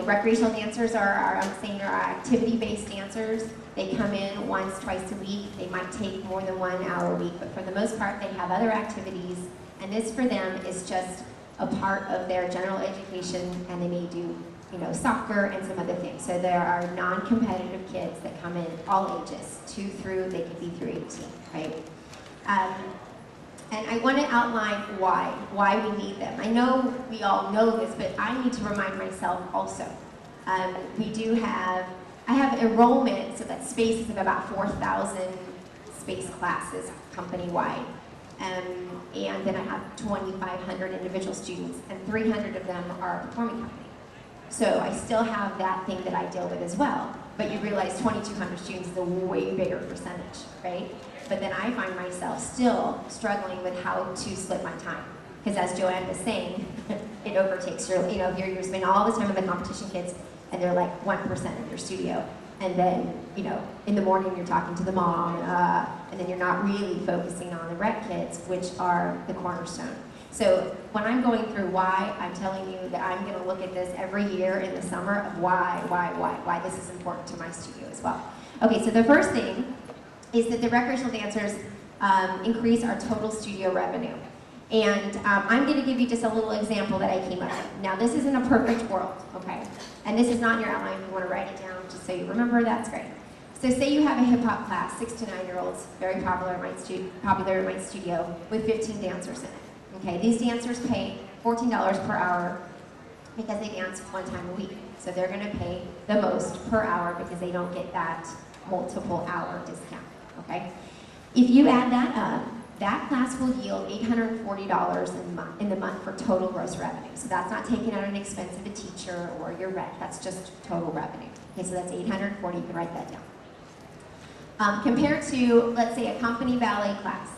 recreational dancers I'm saying are activity-based dancers. They come in once, twice a week. They might take more than 1 hour a week, but for the most part, they have other activities, and this for them is just a part of their general education, and they may do, soccer and some other things. So there are non-competitive kids that come in, all ages, they could be through 18, right? And I want to outline why we need them. I know we all know this, but I need to remind myself also. I have enrollment, so that space is of about 4,000 space classes company-wide. And then I have 2,500 individual students, and 300 of them are a performing company. So I still have that thing that I deal with as well. But you realize 2,200 students is a way bigger percentage, right? But then I find myself still struggling with how to split my time. Because as Joanne was saying, it overtakes you're spending all the time with the competition kids, and they're like 1% of your studio. And then, in the morning you're talking to the mom, and then you're not really focusing on the rec kids, which are the cornerstone. So when I'm going through why, I'm telling you that I'm going to look at this every year in the summer of why this is important to my studio as well. Okay, so the first thing is that the recreational dancers increase our total studio revenue. And I'm going to give you just a little example that I came up with. Now, this isn't a perfect world, okay? And this is not in your outline. If you want to write it down, just so you remember, that's great. So say you have a hip-hop class, 6 to 9-year-olds, very popular in my studio, with 15 dancers in it. Okay, these dancers pay $14 per hour because they dance 1 time a week. So they're going to pay the most per hour because they don't get that multiple hour discount, okay? If you add that up, that class will yield $840 in the month for total gross revenue. So that's not taking out an expense of a teacher or your rent, that's just total revenue. Okay, so that's $840, you can write that down. Compared to, let's say, a company ballet class.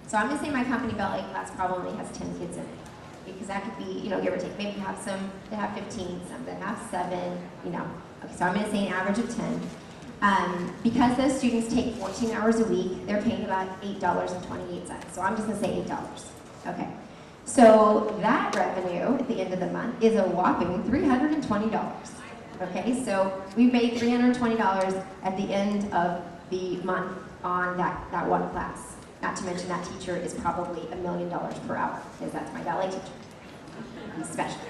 So I'm gonna say my company ballet class probably has 10 kids in it. Because that could be, give or take. Maybe you have some that have 15, some that have 7, Okay, so I'm gonna say an average of 10. Because those students take 14 hours a week, they're paying about $8.28. So I'm just gonna say $8. Okay. So that revenue at the end of the month is a whopping $320. Okay, so we made $320 at the end of the month on that one class. Not to mention that teacher is probably $1 million per hour, because that's my ballet teacher. He's special.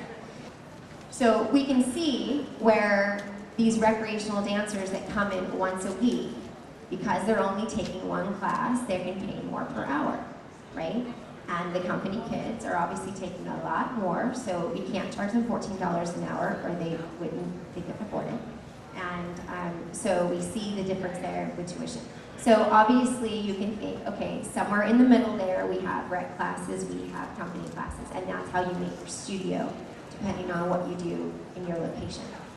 So we can see where these recreational dancers that come in once a week, because they're only taking one class, they're getting paid more per hour, right? And the company kids are obviously taking a lot more, so we can't charge them $14 an hour, or they couldn't afford it. And so we see the difference there with tuition. So obviously you can think, okay, somewhere in the middle there we have rec classes, we have company classes, and that's how you make your studio, depending on what you do in your location.